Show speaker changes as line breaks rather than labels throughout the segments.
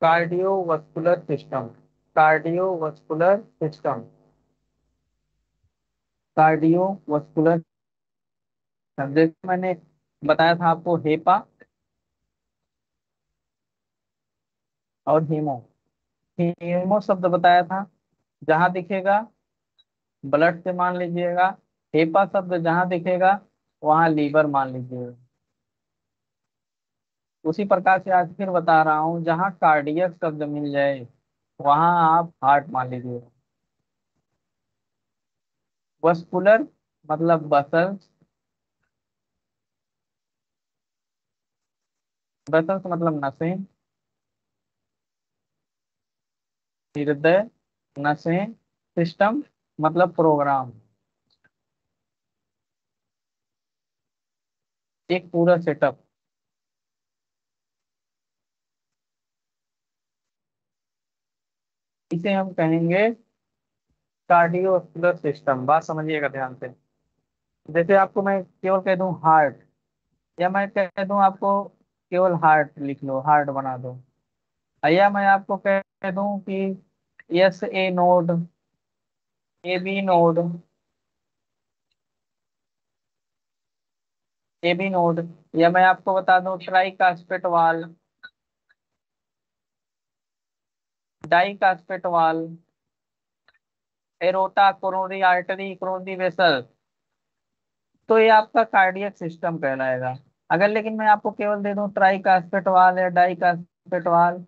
Cardiovascular system, cardiovascular system, cardiovascular. जैसे मैंने बताया था आपको हेपा और हीमो, हीमो शब्द बताया था जहां दिखेगा ब्लड से मान लीजिएगा, हेपा शब्द जहां दिखेगा वहां लीवर मान लीजिएगा। उसी प्रकार से आज फिर बता रहा हूँ, जहां कार्डियक शब्द मिल जाए वहां आप हार्ट मान लीजिएगा। वस्कुलर मतलब बसल्स, बसल्स मतलब नसें, हृदय, नसें, सिस्टम मतलब प्रोग्राम, एक पूरा सेटअप। इसे हम कहेंगे कार्डियोवास्कुलर सिस्टम। बात समझिएगा ध्यान से। जैसे आपको मैं केवल कह दूं हार्ट, या मैं कह दूं आपको केवल हार्ट लिख लो, हार्ट बना दो, या मैं आपको कह दूं कि as A node, A B node, A B node, या मैं आपको बता दूं ट्राई कास्पेट वाल, डाई कास्पेट वाल, aorta, coronary artery, coronary vessel, तो ये आपका कार्डियक सिस्टम कहलाएगा। अगर लेकिन मैं आपको केवल दे दूं ट्राई कास्पेट वाल या डाई कास्पेट वाल,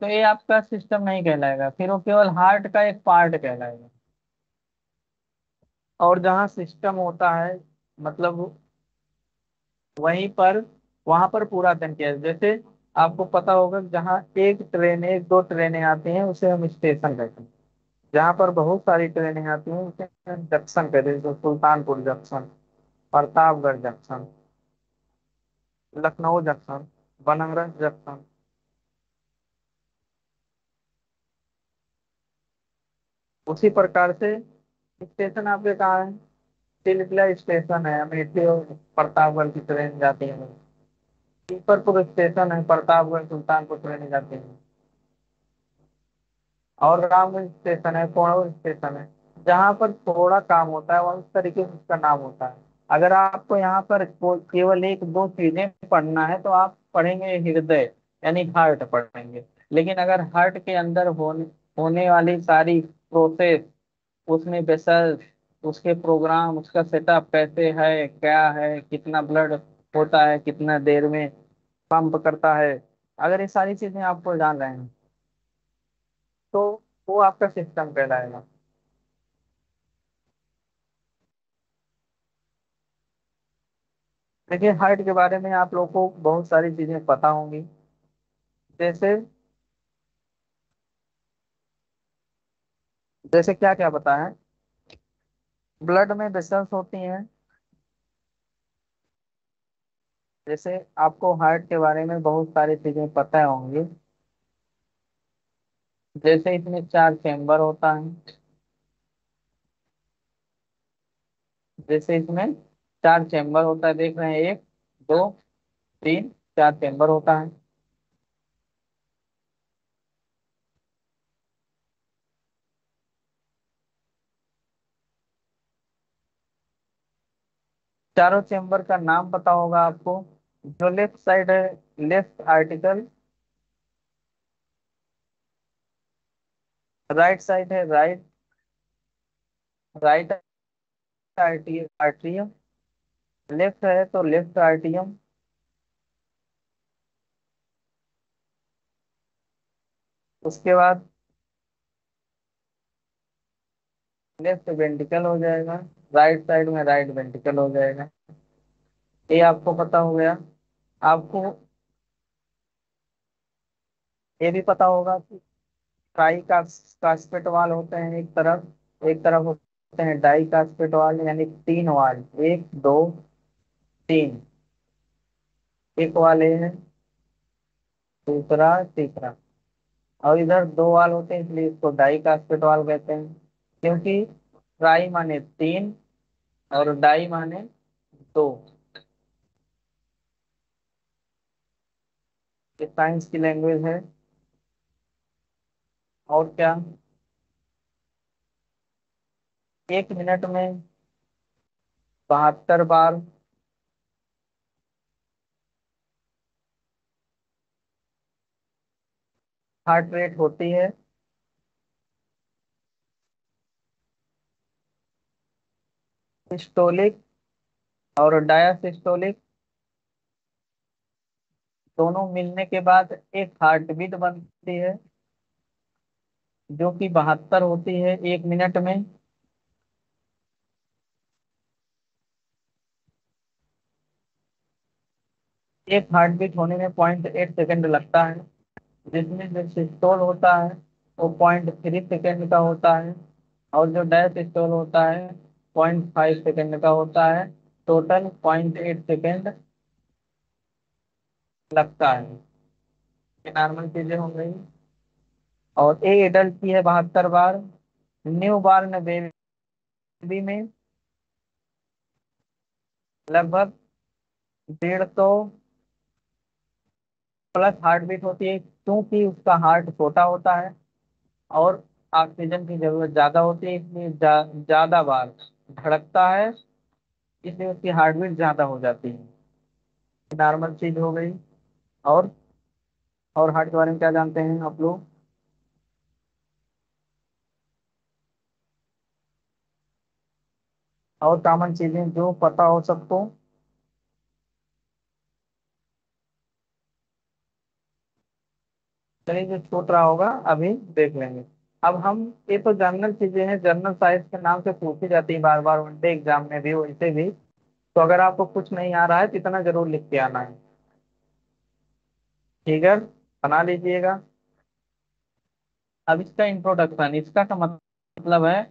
तो ये आपका सिस्टम नहीं कहलाएगा, फिर वो केवल हार्ट का एक पार्ट कहलाएगा। और जहाँ सिस्टम होता है मतलब वहीं पर, वहां पर पूरा अध्ययन किया है। जैसे आपको पता होगा जहाँ एक ट्रेन, एक दो ट्रेनें आती हैं उसे हम स्टेशन कहते हैं। जहाँ पर बहुत सारी ट्रेनें आती हैं उसे हम जंक्शन कहते हैं, जैसे Sultanpur junction, Pratapgarh junction, Lucknow junction, Banaras junction. उसी प्रकार से स्टेशन आपके कहाँ है? तिलकिला स्टेशन है, अमेठी और प्रतापगढ़ की ट्रेन जाती है। पीपरपुर स्टेशन है, प्रतापगढ़ सुल्तानपुर ट्रेन जाती है। और रामगंज स्टेशन है, कोणू स्टेशन है। जहाँ पर थोड़ा काम होता है वह उस तरीके से उसका नाम होता है। अगर आपको यहाँ पर केवल एक दो चीजें पढ़ना है तो आप पढ़ेंगे हृदय, यानी हार्ट पढ़ेंगे। लेकिन अगर हार्ट के अंदर होने वाली सारी प्रोसेस, उसमें वेसल्स, उसके प्रोग्राम, उसका सेटअप कैसे है, क्या है, कितना ब्लड होता है, कितना देर में पंप करता है, अगर ये सारी चीजें आपको जान रहे हैं तो वो आपका सिस्टम कहलाएगा। देखिए हार्ट के बारे में आप लोग को बहुत सारी चीजें पता होंगी। जैसे, जैसे क्या क्या पता है? ब्लड में वेसल्स होती हैं। जैसे आपको हार्ट के बारे में बहुत सारी चीजें पता होंगी। जैसे इसमें चार चेम्बर होता है, जैसे इसमें चार चेम्बर होता है, देख रहे हैं, एक, दो, तीन, चार चेम्बर होता है। चारों चेम्बर का नाम पता होगा आपको। जो लेफ्ट साइड है, लेफ्ट आर्टिकल, राइट साइड है राइट, राइट आर्टियम, लेफ्ट है तो लेफ्ट आर्टियम। उसके बाद लेफ्ट वेंट्रिकल हो जाएगा, राइट साइड में राइट वेंट्रिकल हो जाएगा। ये आपको पता हो गया। आपको ये भी पता होगा कि ट्राई कास्पेट वाल होते हैं एक तरफ होते हैं डाई कास्पेट वाल, यानी तीन वाल, एक दो तीन, एक वाल ये है, दूसरा, तीसरा। और इधर दो वाल होते हैं इसलिए इसको डाई कास्पेट वाल कहते हैं। क्योंकि ट्राई माने तीन और डाई माने दो। ये साइंस की लैंग्वेज है। और क्या? 1 मिनट में 72 बार हार्ट रेट होती है। सिस्टोलिक और डायासिस्टोलिक दोनों मिलने के बाद एक हार्ट बीट बनती है, जो कि 72 होती है 1 मिनट में। एक हार्ट बीट होने में 0.8 सेकंड लगता है, जिसमें जो सिस्टोल होता है वो 0.3 सेकंड का होता है, और जो डैश सिस्टोल होता है 0.5 सेकंड का होता है। टोटल 0.8 सेकंड लगता है। ये नॉर्मल चीजें हो गई। और ए एडल्ट की है 72 बार। न्यू बॉर्न बेबी में लगभग 150 प्लस हार्ट बीट होती है, क्योंकि उसका हार्ट छोटा होता है और ऑक्सीजन की जरूरत ज्यादा होती है, इसलिए ज्यादा बार धड़कता है, इसलिए उसकी हार्ट बीट ज्यादा हो जाती है। नॉर्मल चीज हो गई। और और हार्ट के बारे में क्या जानते हैं आप लोग? और कॉमन चीजें जो पता हो सबको? चलिए, जो छूट रहा होगा अभी देख लेंगे। अब हम, ये तो जनरल चीजें हैं, जनरल साइंस के नाम से पूछी जाती है बार बार वनडे एग्जाम में भी, वैसे भी। तो अगर आपको कुछ नहीं आ रहा है तो इतना जरूर लिख के आना है। फिगर बना लीजिएगा। अब इसका इंट्रोडक्शन, इसका का मतलब है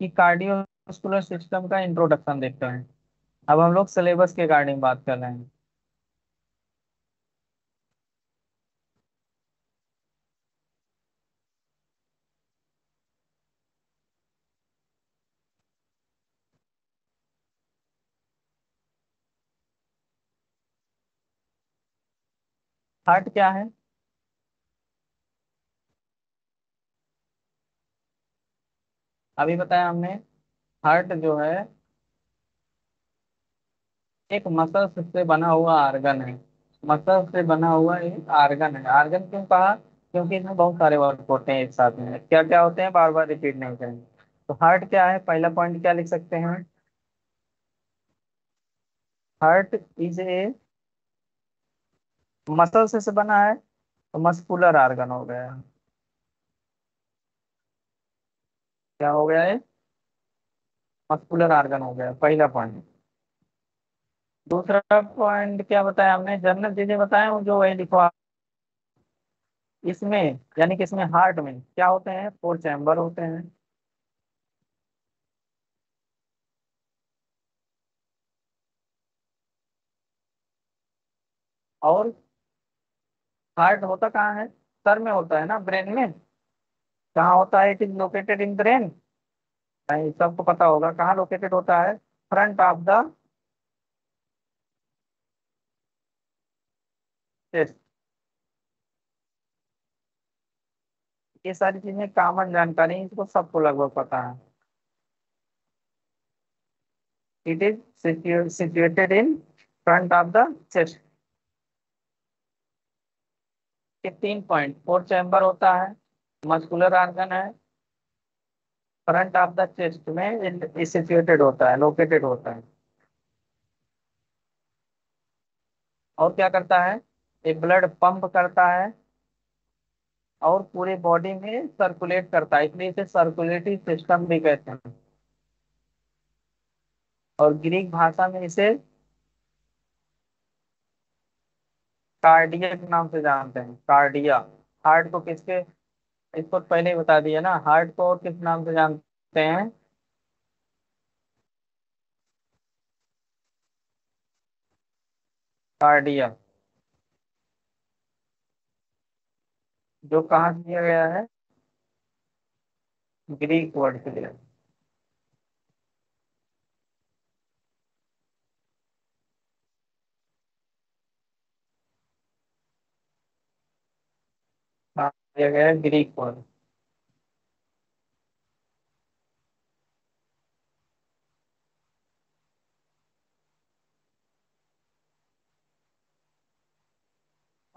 कि कार्डियोवास्कुलर सिस्टम का इंट्रोडक्शन देखते हैं। अब हम लोग सिलेबस के रिगार्डिंग बात कर रहे हैं। हार्ट क्या है? अभी बताया हमने। हार्ट जो है एक मसल से बना हुआ आर्गन है। मसल से बना हुआ एक आर्गन है। आर्गन क्यों कहा? क्योंकि इसमें बहुत सारे वर्ड होते हैं एक साथ में, क्या क्या होते हैं बार बार रिपीट नहीं करेंगे। तो हार्ट क्या है, पहला पॉइंट क्या लिख सकते हैं? हार्ट इज ए मसल से बना है, तो मस्कुलर आर्गन हो गया है। क्या हो गया है? मस्कुलर आर्गन हो गया, पहला पॉइंट। दूसरा पॉइंट क्या बताया हमने? जनरल चीजें बताए हूँ जो वही लिखवा। इसमें, यानी कि इसमें हार्ट में क्या होते हैं? 4 चैम्बर होते हैं। और हार्ट होता कहाँ है? सर में होता है ना, ब्रेन में? कहाँ होता है? It is located in brain. नहीं, सबको पता होगा कहाँ लोकेटेड होता है। Front of the chest. ये सारी चीजें कॉमन जानकारी हैं, इसको सबको लगभग पता है। It is situated in front of the chest. ये 3 पॉइंट, 4 चैम्बर होता है, मस्कुलर आर्गन है, फ्रंट ऑफ द चेस्ट में सिचुएटेड होता है, लोकेटेड होता है। और क्या करता है? ये ब्लड पंप करता है और पूरे बॉडी में सर्कुलेट करता है, इसलिए इसे सर्कुलेटरी सिस्टम भी कहते हैं। और ग्रीक भाषा में इसे कार्डियक नाम से जानते हैं, कार्डिया। हार्ट को किसके, इसको पहले ही बता दिया ना, हार्ट को और किस नाम से जानते हैं? कार्डिया। जो कहाँ से लिया गया है? ग्रीक वर्ड से लिया। कहाँ से लिया गया है? Greek word.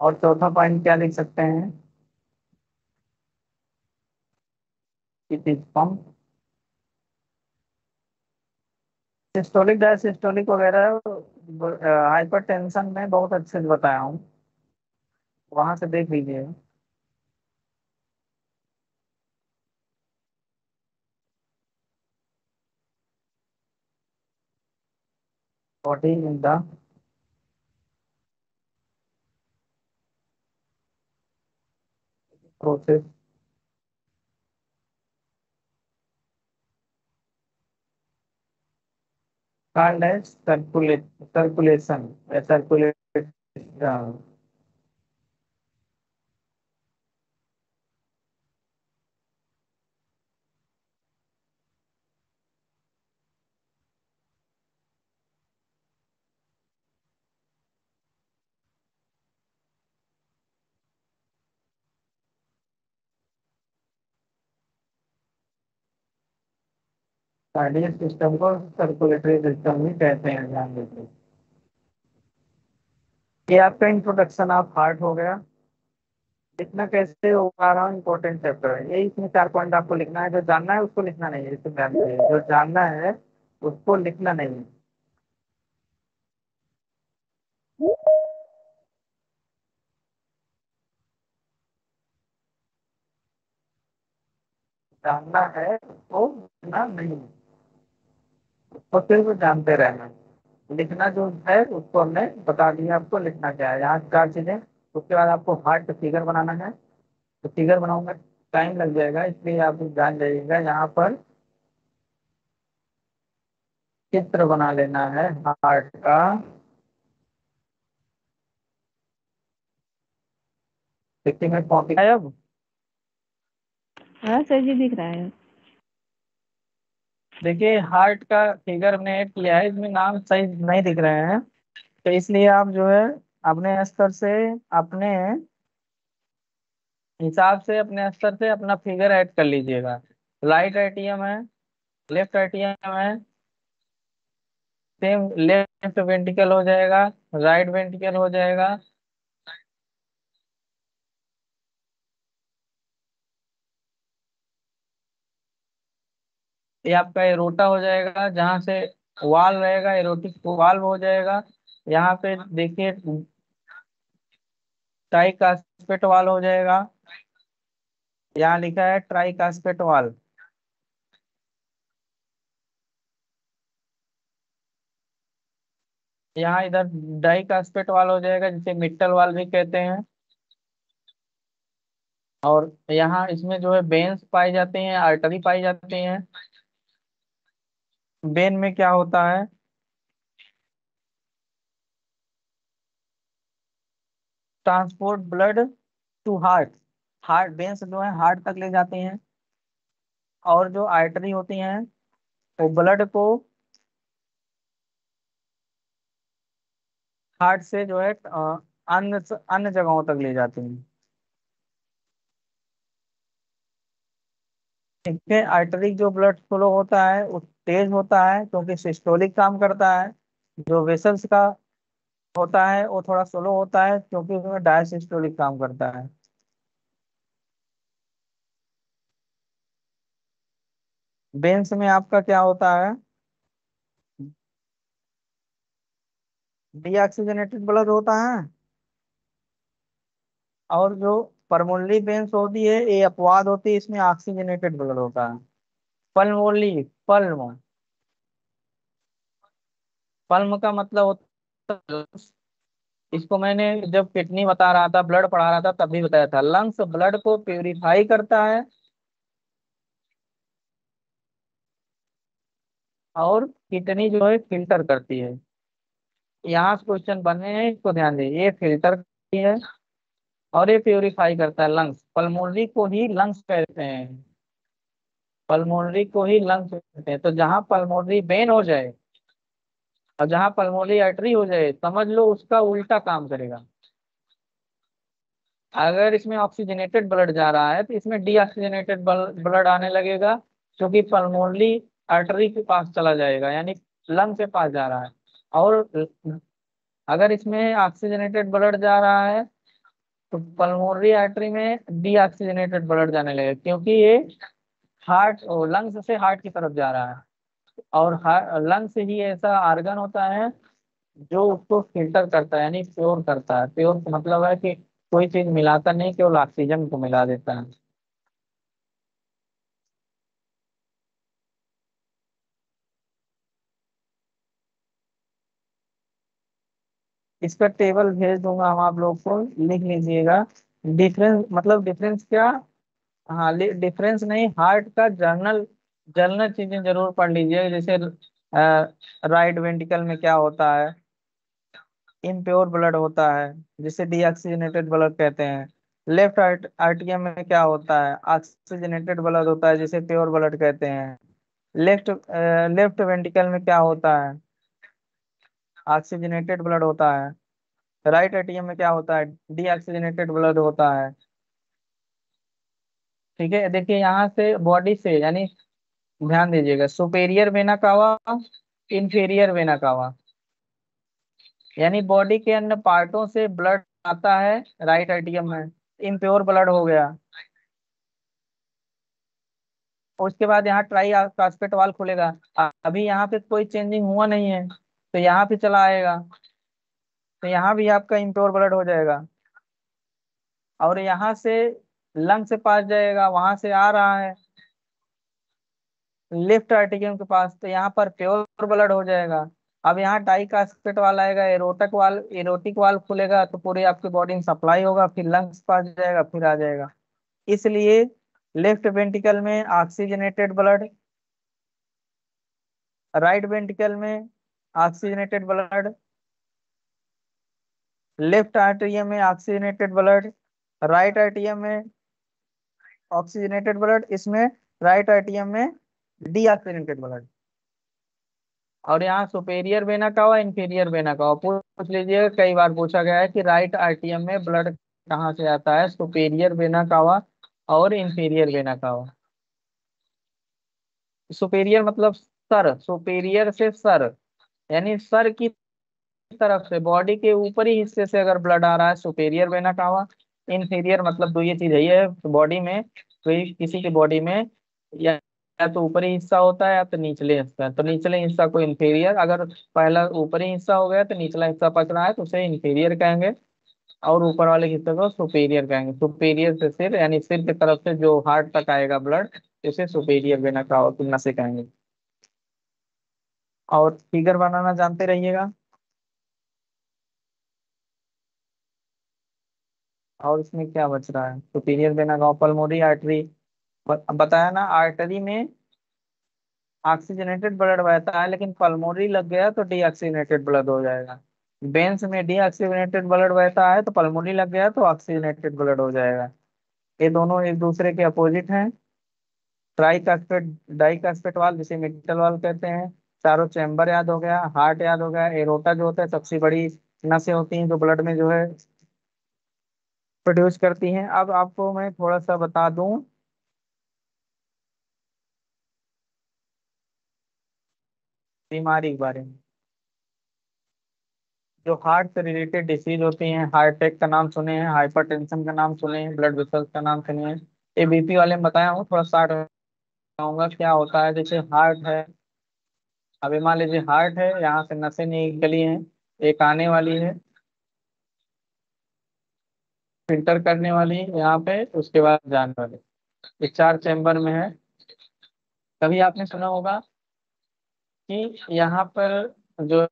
और चौथा पॉइंट क्या लिख सकते हैं? It is pump. Systolic diastolic वगैरह हाइपर टेंशन में बहुत अच्छे से बताया हूँ, वहां से देख लीजिए। Body in the process called as circulation, circulate. Cardiac system को सर्कुलेटरी सिस्टम भी कहते हैं, ध्यान दीजिए। ये आपका इंट्रोडक्शन ऑफ हार्ट हो गया। लिखना कैसे होगा रहा इंपॉर्टेंट चैप्टर है ये, इसमें 4 पॉइंट आपको लिखना है, जो जानना है उसको लिखना नहीं है, इसको ध्यान दीजिए, जो जानना है उसको लिखना नहीं है। जानना है उसको लिखना नहीं है, और सिर्फ जानते रहना है। लिखना जो है उसको हमने बता दिया, आपको लिखना क्या है, यहाँ 4 चीजें। उसके बाद आपको हार्ट का फिगर बनाना है, तो फिगर बनाऊंगा टाइम लग जाएगा, इसलिए आप जान जाइएगा। यहाँ पर चित्र बना लेना है हार्ट का। देखिए मैं कॉपी है अब।
हाँ सर जी दिख रहा है।
देखिए हार्ट का फिगर हमने ऐड किया है, इसमें नाम सही नहीं दिख रहे हैं, तो इसलिए आप जो है अपने स्तर से, अपने हिसाब से, अपने स्तर से अपना फिगर ऐड कर लीजिएगा। राइट एटीएम है, लेफ्ट एटीएम है, सेम लेफ्ट वेंट्रिकल हो जाएगा, राइट वेंट्रिकल हो जाएगा। ये आपका एरोटा हो जाएगा, जहाँ से वाल रहेगा एरोटिक वाल्व हो जाएगा। यहाँ पे देखिए ट्राई कास्पेट वाल हो जाएगा, यहाँ लिखा है ट्राई कास्पेट वाल। यहाँ इधर डाई कास्पेट वाल हो जाएगा, जिसे मिट्टल वाल भी कहते हैं। और यहाँ इसमें जो है वेन्स पाई जाते हैं, आर्टरी पाई जाते हैं। वेन में क्या होता है? Transport blood to heart. Heart veins जो है हार्ट तक ले जाते हैं, और जो आर्टरी होती हैं वो ब्लड को हार्ट से जो है अन्य अन्य जगहों तक ले जाती हैं। ठीक है, आर्टरी जो ब्लड फ्लो होता है वो तेज होता है, क्योंकि सिस्टोलिक काम करता है। जो वेसल्स का होता है वो थोड़ा स्लो होता है, क्योंकि उसमें डायसिस्टोलिक काम करता है। वेन्स में आपका क्या होता है? डीऑक्सीजनेटेड ब्लड होता है। और जो परमोनली वेन्स होती है ये अपवाद होती है, इसमें ऑक्सीजनेटेड ब्लड होता है। पल्मोनली, पल्म, पल्म का मतलब होता है। इसको मैंने जब किडनी बता रहा था, ब्लड पढ़ा रहा था, तभी बताया था। लंग्स ब्लड को प्यूरिफाई करता है, और किडनी जो है फिल्टर करती है। यहाँ से क्वेश्चन बने हैं, इसको ध्यान दें, ये फिल्टर करती है और ये प्यूरिफाई करता है। लंग्स, पल्मोनरी को ही लंग्स कहते हैं, पल्मोनरी को ही लंग्स कहते हैं। तो जहाँ पल्मोनरी वेन हो जाए और जहाँ पल्मोनरी आर्टरी हो जाए, समझ लो उसका उल्टा काम करेगा। अगर इसमें ऑक्सीजनेटेड ब्लड जा रहा है तो इसमें डीऑक्सीजनेटेड ब्लड आने लगेगा, क्योंकि पल्मोनरी आर्टरी के पास चला जाएगा, यानी लंग के पास जा रहा है। और अगर इसमें ऑक्सीजनेटेड ब्लड जा रहा है तो पल्मोनरी आर्टरी में डीऑक्सीजनेटेड ब्लड जाने लगेगा, क्योंकि ये हार्ट और लंग्स से हार्ट की तरफ जा रहा है। और लंग्स ही ऐसा ऑर्गन होता है जो उसको फिल्टर करता है, यानी प्योर करता है। प्योर का मतलब है कि कोई चीज मिलाता नहीं, केवल ऑक्सीजन को मिला देता है। इसका टेबल भेज दूंगा हम आप लोग को, लिख लीजिएगा। डिफरेंस मतलब डिफरेंस क्या? हाँ, डिफरेंस नहीं, हार्ट का जर्नल जर्नल चीजें जरूर पढ़ लीजिएगा। जैसे राइट वेंट्रिकल में क्या होता है, इम्प्योर ब्लड होता है जिसे डीऑक्सीजनेटेड ब्लड कहते हैं। लेफ्ट आर्टियम में क्या होता है, ऑक्सीजनेटेड ब्लड होता है जिसे प्योर ब्लड कहते हैं। लेफ्ट लेफ्ट वेंट्रिकल में क्या होता है, ऑक्सीजनेटेड ब्लड होता है। राइट एटीएम में क्या होता है, डीऑक्सीजनेटेड ब्लड होता है। ठीक है, देखिए यहाँ से बॉडी से, यानी ध्यान दीजिएगा, superior vena cava, inferior vena cava, यानी बॉडी के अन्य पार्टों से ब्लड आता है राइट एटीएम में, इम्प्योर ब्लड हो गया। उसके बाद यहाँ ट्राई कास्केट वाल खुलेगा। अभी यहाँ पे कोई चेंजिंग हुआ नहीं है, तो यहाँ पे चला आएगा, तो यहाँ भी आपका इम्प्योर ब्लड हो जाएगा। और यहाँ से लंग से पास जाएगा, वहां से आ रहा है लेफ्ट आर्टिरियम के पास, तो यहाँ पर प्योर ब्लड हो जाएगा। अब यहाँ डाई कास्केट वाल आएगा, एरोटिक वाल खुलेगा, तो पूरी आपकी बॉडी में सप्लाई होगा, फिर लंग्स पास जाएगा, फिर आ जाएगा। इसलिए लेफ्ट वेंट्रिकल में ऑक्सीजनेटेड ब्लड, राइट वेंट्रिकल में ऑक्सीजनेटेड ब्लड, लेफ्ट आर्टेरियम में ऑक्सीजनेटेड ब्लड, राइट आर्टेरियम में ऑक्सीजनेटेड ब्लड, इसमें राइट आर्टेरियम में डीऑक्सीजनेटेड ब्लड। और यहाँ सुपेरियर वेना का हुआ, इंफीरियर वेना का हुआ, पूछ लीजिएगा, कई बार पूछा गया है कि राइट आर्टेरियम में ब्लड कहाँ से आता है, सुपेरियर वेना का हुआ और इंफीरियर वेना का हुआ। सुपेरियर मतलब सर, सुपेरियर से सर, यानी सर की तरफ से, बॉडी के ऊपरी हिस्से से अगर ब्लड आ रहा है, सुपेरियर वेना कावा। इंफीरियर मतलब दो ये चीज है बॉडी में, कोई किसी की बॉडी में या तो ऊपरी हिस्सा होता है या तो निचले हिस्सा, तो निचले हिस्सा को इंफीरियर, अगर पहला ऊपरी हिस्सा हो गया तो निचला हिस्सा पकड़ा है तो उसे इंफीरियर कहेंगे, और ऊपर वाले हिस्से को सुपेरियर कहेंगे। सुपेरियर से सिर, यानी सिर की तरफ से जो हार्ट तक आएगा ब्लड, इसे सुपेरियर वेना कावा की नसें कहेंगे। और फिगर बनाना जानते रहिएगा। और इसमें क्या बच रहा है, सुपीरियर वेना का पल्मोनरी आर्टरी, बताया ना, आर्टरी में ऑक्सीजनेटेड ब्लड बहता है, लेकिन पल्मोनरी लग गया तो डीऑक्सीजनेटेड ब्लड हो जाएगा। वेन्स में डीऑक्सीजनेटेड ब्लड बहता है तो पल्मोनरी लग गया तो ऑक्सीजनेटेड ब्लड हो जाएगा। ये दोनों एक दूसरे के अपोजिट हैं। ट्राइकास्पेट डाइकास्पेट वाल जिसे मिट्टल वाल कहते हैं। चारों चैम्बर याद हो गया, हार्ट याद हो गया, एरोटा जो होता है सबसे बड़ी नसें होती हैं जो ब्लड में जो है प्रोड्यूस करती हैं। अब आपको मैं थोड़ा सा बता दूं बीमारी के बारे में। जो हार्ट से रिलेटेड डिसीज होती हैं, हार्ट अटैक का नाम सुने हैं, हाइपरटेंशन का नाम सुने हैं, ब्लड वेसल्स का नाम सुने हैं। ये बीपी वाले में बताया हूँ, थोड़ा शार्ट बताऊंगा क्या होता है। जैसे हार्ट है, अभी मान लीजिए हार्ट है, यहाँ से नसें निकली हैं, एक आने वाली है फिल्टर करने वाली यहाँ पे, उसके बाद जाने वाली। ये चार चैम्बर में है। कभी आपने सुना होगा कि यहाँ पर जो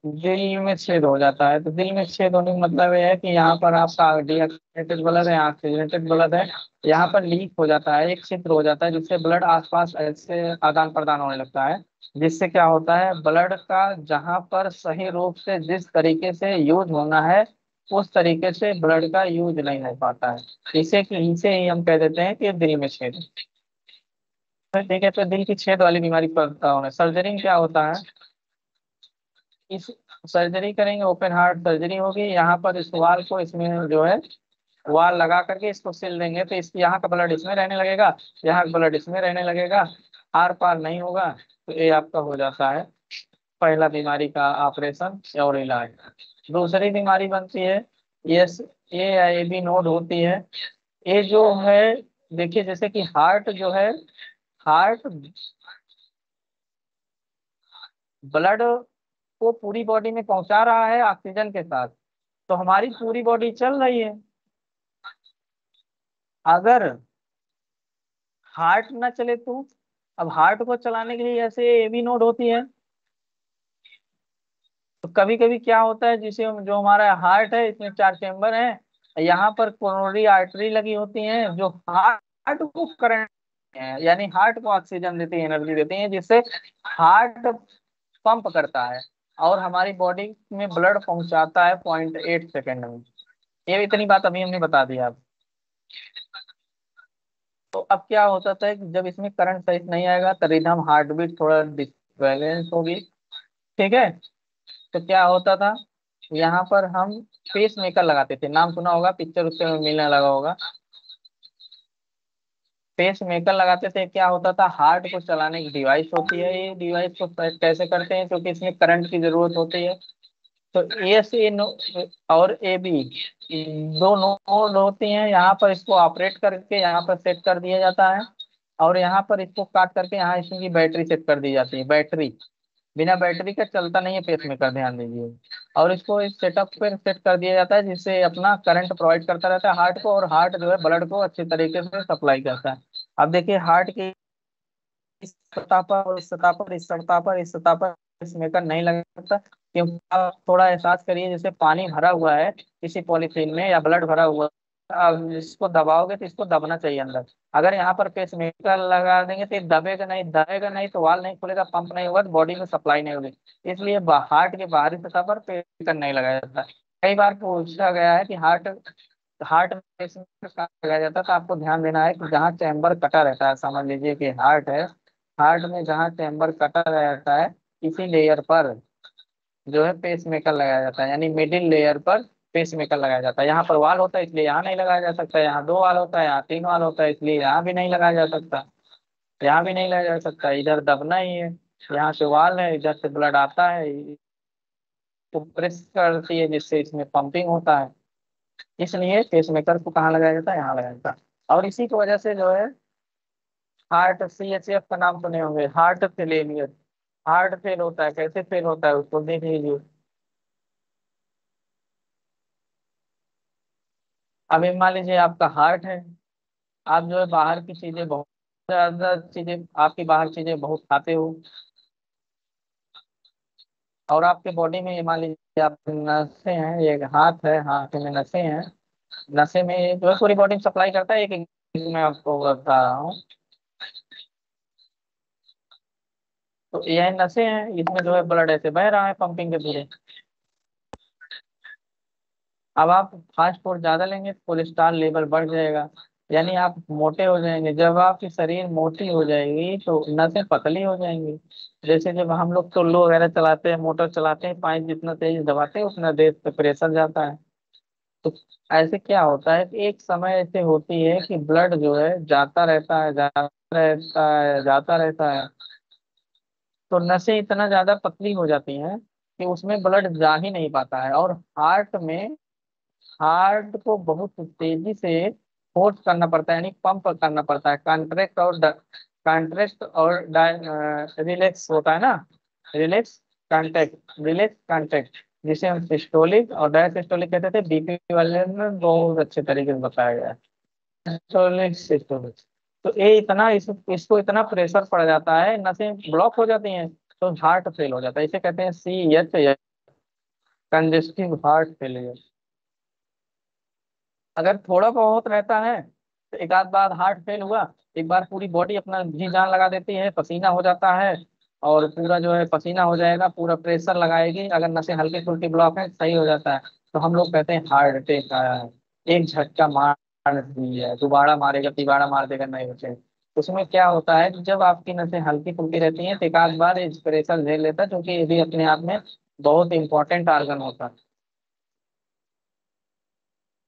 दिल में छेद हो जाता है, तो दिल में छेद होने का मतलब यह है कि यहाँ पर आपका डीऑक्सीजनेटेड ब्लड है, ऑक्सीजनेटेड ब्लड है, यहाँ पर लीक हो जाता है, एक छिद्र हो जाता है, जिससे ब्लड आसपास ऐसे आदान प्रदान होने लगता है। जिससे क्या होता है, ब्लड का जहाँ पर सही रूप से जिस तरीके से यूज होना है, उस तरीके से ब्लड का यूज नहीं हो पाता है। इसे ही हम कह देते हैं कि दिल में छेद है। ठीक है, तो दिल की छेद वाली बीमारी पता होना, सर्जरी क्या होता है, इस सर्जरी करेंगे, ओपन हार्ट सर्जरी होगी, यहाँ पर इस वाल को, इसमें जो है वाल लगा करके इसको सिल देंगे, तो इस यहाँ का ब्लड इसमें रहने लगेगा, यहाँ का ब्लड इसमें रहने लगेगा, आर पार नहीं होगा। तो ये आपका हो जाता है पहला बीमारी का ऑपरेशन और इलाज। दूसरी बीमारी बनती है यस, ए या ए बी नोड होती है। ये जो है, देखिए जैसे कि हार्ट जो है, हार्ट ब्लड को पूरी बॉडी में पहुंचा रहा है ऑक्सीजन के साथ, तो हमारी पूरी बॉडी चल रही है। अगर हार्ट ना चले तो, अब हार्ट को चलाने के लिए ऐसे ए बी नोड होती है। तो कभी कभी क्या होता है, जिसे जो हमारा हार्ट है इसमें चार चेम्बर हैं, यहाँ पर कोरोनरी आर्टरी लगी होती हैं जो हार्ट को करंट है, यानी हार्ट को ऑक्सीजन देती है, एनर्जी देती है, जिससे हार्ट पंप करता है और हमारी बॉडी में ब्लड पहुंचाता है 0.8 सेकेंड में। ये इतनी बात अभी हमने बता दी आप। तो अब क्या होता था कि जब इसमें करंट सही से नहीं आएगा तो रिदम हार्ट बीट थोड़ा डिसबैलेंस होगी। ठीक है। तो क्या होता था, यहाँ पर हम पेस मेकर लगाते थे, नाम सुना होगा, पिक्चर उससे में मिलने लगा होगा। पेस मेकर लगाते थे, क्या होता था, हार्ट को चलाने की डिवाइस होती है, ये डिवाइस को कैसे करते हैं, क्योंकि इसमें करंट की जरूरत होती है। तो एस ए नो और ए बी दो नोड होती हैं, यहाँ पर इसको ऑपरेट करके यहाँ पर सेट कर दिया जाता है, और यहाँ पर इसको काट करके यहाँ इसकी बैटरी सेट कर दी जाती है। बैटरी, बिना बैटरी का चलता नहीं है पेस मेकर, ध्यान दीजिए। और इसको इस सेटअप पे सेट कर दिया जाता है, जिससे अपना करंट प्रोवाइड करता रहता है हार्ट को, और हार्ट जो है ब्लड को अच्छे तरीके से सप्लाई करता है। अब देखिए हार्ट की इस सतह पर और इस सतह पर, इस सतह पर, इस सतह पर पेसमेकर नहीं लगा सकता, क्योंकि आप थोड़ा एहसास करिए, जैसे पानी भरा हुआ है किसी पॉलीथीन में या ब्लड भरा हुआ है, आप इसको दबाओगे तो इसको दबना चाहिए अंदर। अगर यहाँ पर पेसमेकर लगा देंगे तो ये दबेगा नहीं तो वाल नहीं खुलेगा, पंप नहीं होगा, तो बॉडी में सप्लाई नहीं होगी। इसलिए हार्ट के बाहरी सतह पर पेसमेकर नहीं लगाया जाता। कई बार पूछा गया है कि हार्ट हार्ट में पेसमेकर कहाँ लगाया जाता है, तो आपको ध्यान देना है कि जहाँ चैम्बर कटा रहता है, समझ लीजिए कि हार्ट है, हार्ट में जहाँ चैम्बर कटा रहता है, इसी लेयर पर जो है पेस मेकर लगाया जाता है, यानी मिडिल लेयर पर पेस मेकर लगाया जाता है। यहाँ पर वाल होता है इसलिए यहाँ नहीं लगाया जा सकता, यहाँ दो वाल होता है, यहाँ तीन वाल होता है, इसलिए यहाँ भी नहीं लगाया जा सकता, यहाँ भी नहीं लगाया जा सकता, इधर दबना ही है। यहाँ से वाल है, इधर से ब्लड आता है, तो प्रेस करती है जिससे इसमें पंपिंग होता है। इसलिए पेस मेकर को कहाँ लगाया जाता है, यहाँ लगाया जाता है। और इसी की वजह से जो है हार्ट, CHF का नाम सुने होंगे, हार्ट फेलियर। हार्ट फेल होता है, कैसे फेल होता है उसको देख लीजिए। अभी मान लीजिए आपका हार्ट है, आप जो है बाहर की चीजें बहुत ज्यादा चीजें, आपकी बाहर चीजें बहुत खाते हो, और आपके बॉडी में ये मान लीजिए आप नसें हैं, ये हाथ है, हाथ में नसें हैं, नशे में जो है पूरी बॉडी में सप्लाई करता है। एक एक मैं आपको बता रहा हूँ। तो यह नसें हैं, इसमें जो है ब्लड ऐसे बह रहा है पंपिंग के थ्रू। अब आप फास्ट फूड ज्यादा लेंगे तो कोलेस्ट्रॉल लेवल बढ़ जाएगा, यानी आप मोटे हो जाएंगे। जब आपकी शरीर मोटी हो जाएगी तो नसें पतली हो जाएंगी। जैसे जब हम लोग टुल्लू वगैरह चलाते हैं, मोटर चलाते हैं, पाइप जितना तेज दबाते हैं उतना देर पे प्रेशर जाता है। तो ऐसे क्या होता है कि एक समय ऐसे होती है कि ब्लड जो है जाता रहता है, जाता रहता है, जाता रहता है, तो नसें इतना ज्यादा पतली हो जाती हैं कि उसमें ब्लड जा ही नहीं पाता है। और हार्ट को बहुत तेजी से फोर्स करना पड़ता है, यानी पंप करना पड़ता है, कॉन्ट्रैक्ट और रिलैक्स होता है ना, रिलैक्स रिलैक्स कॉन्ट्रैक्ट, जिसे हम सिस्टोलिक और डायसिस्टोलिक कहते थे, बीपी वाले में बहुत अच्छे तरीके से बताया गया है। Systolic systolic. तो ये इतना इसको इतना प्रेशर पड़ जाता है, नसें ब्लॉक हो जाती हैं, तो हार्ट फेल हो जाता है। इसे कहते हैं CH, कंजेस्टिव हार्ट फेलियर। अगर थोड़ा बहुत रहता है तो एक आध बार हार्ट फेल हुआ, एक बार पूरी बॉडी अपना जी जान लगा देती है, पसीना हो जाता है, और पूरा जो है पसीना हो जाएगा, पूरा प्रेशर लगाएगी, अगर नसें हल्की फुल्की ब्लॉक है सही हो जाता है, तो हम लोग कहते हैं हार्ट अटैक आया है। एक झटका मार दी है, दोबारा मारेगा तिबारा मार देगा, नहीं बचे। उसमें क्या होता है कि जब आपकी नसें हल्की फुल्की रहती हैं तो एक आध बार इस प्रेशर झेल लेता है, क्योंकि ये भी अपने आप में बहुत इंपॉर्टेंट ऑर्गन होता है।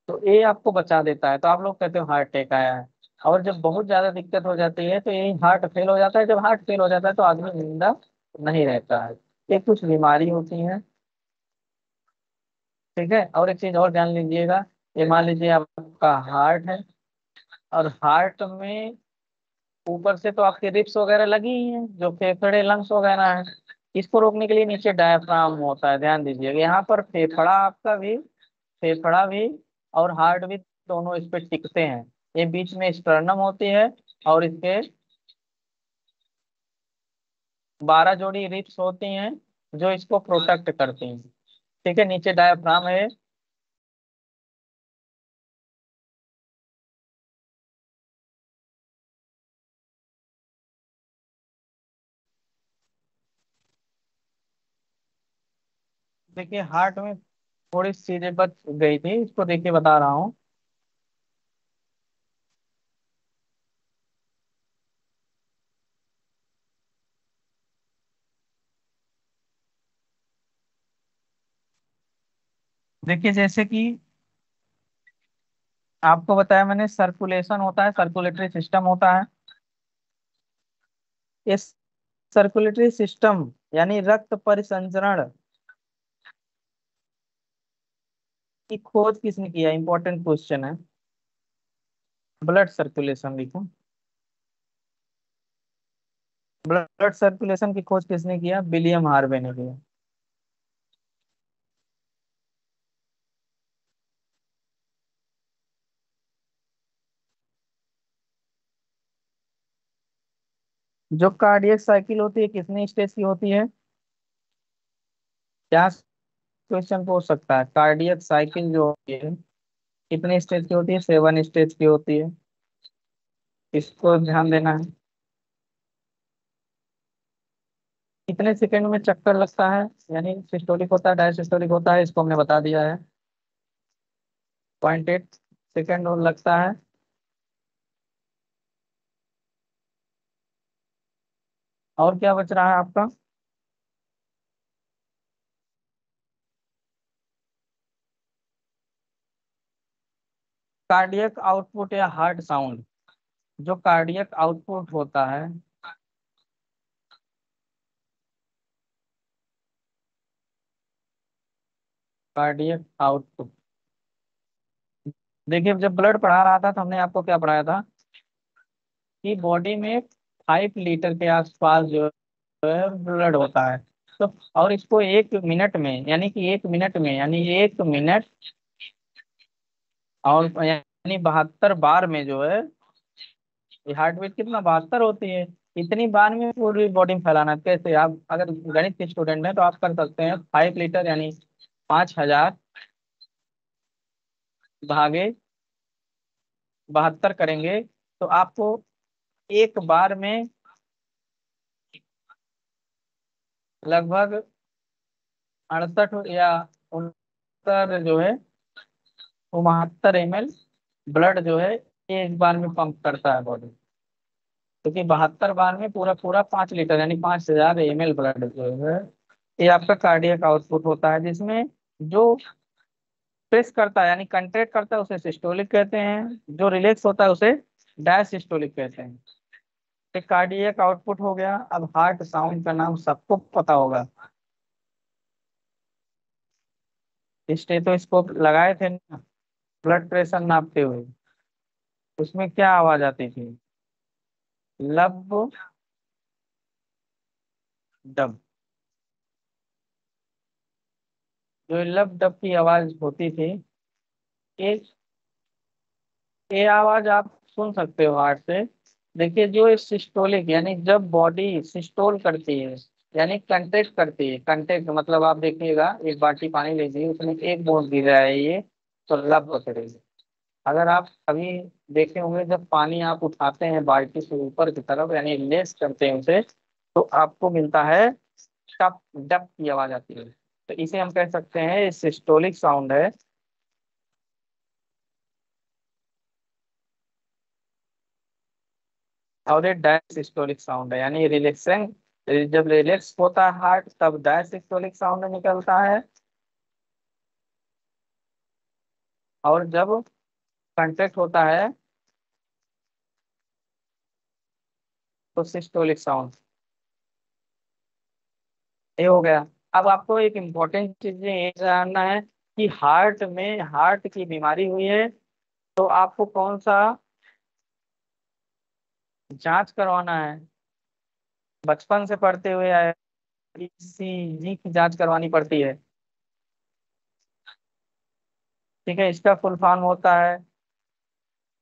तो ये आपको बचा देता है, तो आप लोग कहते हो हार्ट अटैक आया है। और जब बहुत ज्यादा दिक्कत हो जाती है तो यही हार्ट फेल हो जाता है। जब हार्ट फेल हो जाता है तो आदमी जिंदा नहीं रहता है। ये कुछ बीमारी होती हैं। ठीक है। और एक चीज और ध्यान लीजिएगा, ये मान लीजिए आपका हार्ट है, और हार्ट में ऊपर से तो आपके रिब्स वगैरह लगी ही हैं, जो फेफड़े लंग्स वगैरह है। इसको रोकने के लिए नीचे डायफ्राम होता है, ध्यान दीजिएगा। यहाँ पर फेफड़ा आपका भी, फेफड़ा भी और हार्ट भी दोनों इस पे टिकते हैं। ये बीच में स्टर्नम होती है, और इसके 12 जोड़ी रिब्स होती हैं जो इसको प्रोटेक्ट करती हैं। ठीक है, नीचे डायफ्राम है। देखिए हार्ट में थोड़ी चीजें बच गई थी, इसको देखिए बता रहा हूँ। देखिए जैसे कि आपको बताया मैंने, सर्कुलेशन होता है, सर्कुलेटरी सिस्टम होता है। इस सर्कुलेटरी सिस्टम यानी रक्त परिसंचरण की खोज किसने किया, इंपॉर्टेंट क्वेश्चन है। ब्लड सर्कुलेशन लिखो। ब्लड सर्कुलेशन की खोज किसने किया, विलियम हार्वे ने किया। जो कार्डियक साइकिल होती है कितने स्टेज की होती है, क्या क्वेश्चन पूछ सकता है। कार्डियक साइकिल जो होती है कितने स्टेज की होती है, 7 स्टेज की होती है। इसको ध्यान देना है। कितने सेकंड में चक्कर लगता है, यानी सिस्टोलिक होता है डायसिस्टोलिक होता है, इसको हमने बता दिया है। 0.8 सेकंड और लगता है। और क्या बच रहा है आपका, कार्डियक आउटपुट या हार्ट साउंड। जो कार्डियक आउटपुट होता है, कार्डियक आउटपुट। देखिए जब ब्लड पढ़ा रहा था तो हमने आपको क्या पढ़ाया था, कि बॉडी में 5 लीटर के आसपास जो है ब्लड होता है। तो और इसको 1 मिनट में, यानी कि 1 मिनट में, यानी 1 मिनट और यानी 72 बार में जो है, ये हार्ट बीट कितना 72 होती है। इतनी बार में पूरी बॉडी में फैलाना है। कैसे, आप अगर गणित के स्टूडेंट हैं तो आप कर सकते हैं, 5 लीटर यानी 5,000 भागे 72 करेंगे तो आपको एक बार में लगभग 68 या 69 जो है, 72 ml ब्लड जो है एक बार में पंप करता है बॉडी। क्योंकि 72 बार में पूरा पूरा 5 लीटर यानी 5,000 ml ब्लड जो है, ये आपका कार्डियक आउटपुट होता है। जिसमें जो प्रेस करता है यानी कंट्रैक्ट करता है उसे सिस्टोलिक कहते हैं, जो रिलैक्स होता है उसे डायसिस्टोलिक कहते हैं। एक कार्डियक आउटपुट हो गया। अब हार्ट साउंड का नाम सबको पता होगा, स्टेथोस्कोप लगाए थे ना ब्लड प्रेशर नापते हुए, उसमें क्या आवाज आती थी, लब डब। जो लब डब की आवाज होती थी, ये ये आवाज आप सुन सकते हो हार्ट से। देखिए जो सिस्टोलिक यानी जब बॉडी सिस्टोल करती है, यानी कंट्रैक्ट करती है, कंट्रैक्ट मतलब आप देखिएगा, एक बाल्टी पानी लीजिए उसमें एक बूंद गिर रहा है ये, तो लब पकड़ेगी। अगर आप कभी देखे होंगे जब पानी आप उठाते हैं बाल्टी से ऊपर की तरफ यानी लेस करते हैं उसे, तो आपको मिलता है टप डप की आवाज आती है। तो इसे हम कह सकते हैं सिस्टोलिक साउंड है। और ये डायसिस्टोलिक साउंड है, यानी रिलैक्सिंग, जब रिलैक्स होता है हार्ट तब डायसिस्टोलिक साउंड निकलता है, और जब कंट्रैक्ट होता है तो सिस्टोलिक साउंड। ये हो गया। अब आपको एक इम्पोर्टेंट चीज ये जानना है कि हार्ट की बीमारी हुई है, तो आपको कौन सा जांच करवाना है? बचपन से पढ़ते हुए आए, ईसीजी की जांच करवानी पड़ती है। ठीक है, इसका फुल फॉर्म होता है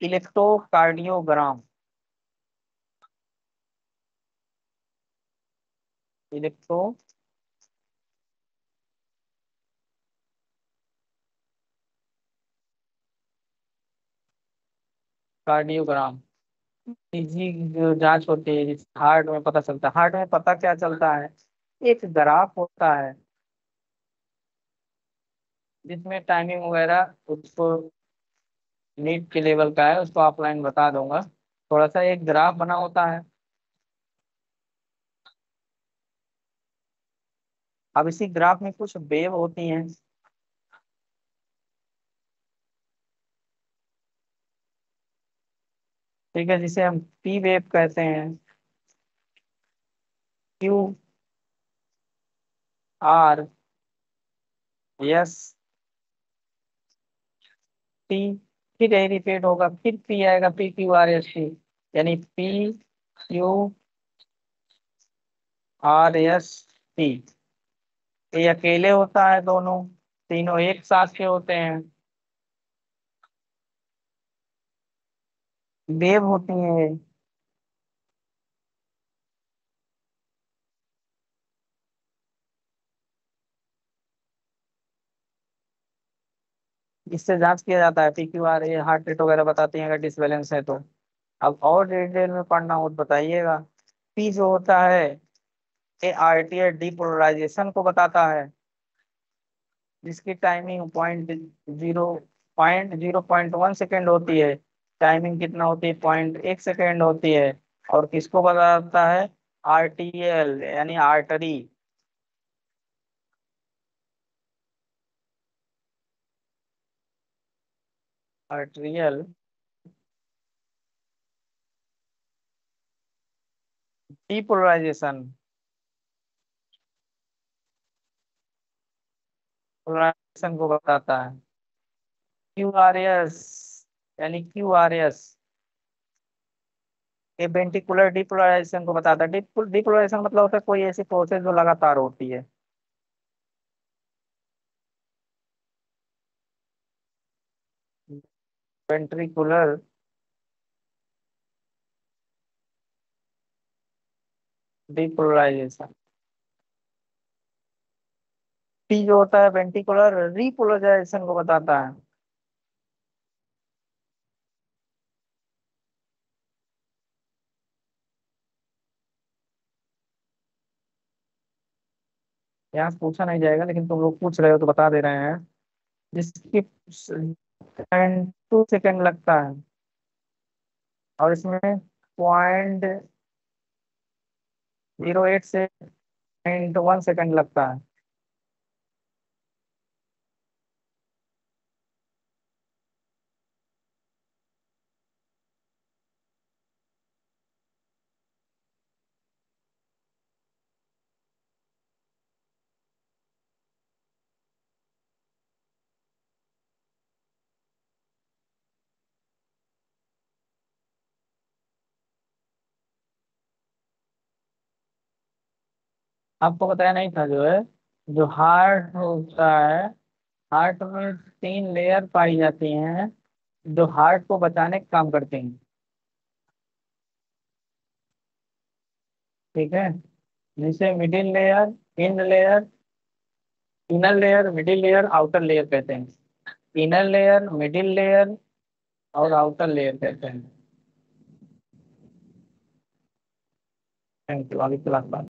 इलेक्ट्रोकार्डियोग्राम। इलेक्ट्रोकार्डियोग्राम ईसीजी की जो जांच होती है, जिस हार्ट में पता चलता है। हार्ट में पता क्या चलता है, एक ग्राफ होता है जिसमें टाइमिंग वगैरह, उसको नीट के लेवल का है, उसको ऑफलाइन बता दूंगा। थोड़ा सा एक ग्राफ बना होता है। अब इसी ग्राफ में कुछ वेव होती हैं। ठीक है, जिसे हम पी वेव कहते हैं। क्यू आर एस टी, फिर यही रिपीट होगा, फिर पी आएगा, P Q R S T, यानी P Q R S T. ये अकेले होता है दोनों, तीनों एक साथ के होते हैं। वेव होती है। इससे जांच किया जाता है, पी क्यू आर, ये हार्ट रेट वगैरह बताती हैं अगर डिसबैलेंस है तो। अब और डिटेल में पढ़ना हो तो बताइएगा। पी जो होता है, ये आरटीआई डीपोलराइजेशन को बताता है, जिसकी टाइमिंग 0.1 सेकेंड होती है। टाइमिंग कितना होती है, 0.1 सेकेंड होती है। और किसको बताता है, आरटीएल यानी आर्टरी। आर्टरियल डीपोलराइजेशन, पोलराइजेशन को बताता है। क्यू आर एस यानी क्यू आर एस, ये वेंटिकुलर डिपोलराइजेशन को बताता है। डिपोलराइजेशन मतलब होता है कोई ऐसी प्रोसेस जो लगातार होती है। Ventricular depolarisation. पी जो होता है वेंटिकुलर रिपोलराइजेशन को बताता है। यहाँ से पूछा नहीं जाएगा, लेकिन तुम लोग पूछ रहे हो तो बता दे रहे हैं। जिसकी 2 सेकेंड लगता है, और इसमें 0.08 से 1 सेकेंड लगता है। आपको बताया नहीं था जो है, जो हार्ट होता है, हार्ट में 3 लेयर पाई जाती हैं जो हार्ट को बचाने का काम करते हैं। ठीक है, जिसे middle layer, in layer, inner layer, middle layer, outer layer कहते हैं। इनर लेयर, मिडिल लेयर और आउटर लेयर कहते हैं। थैंक यू, आगे क्लास बात।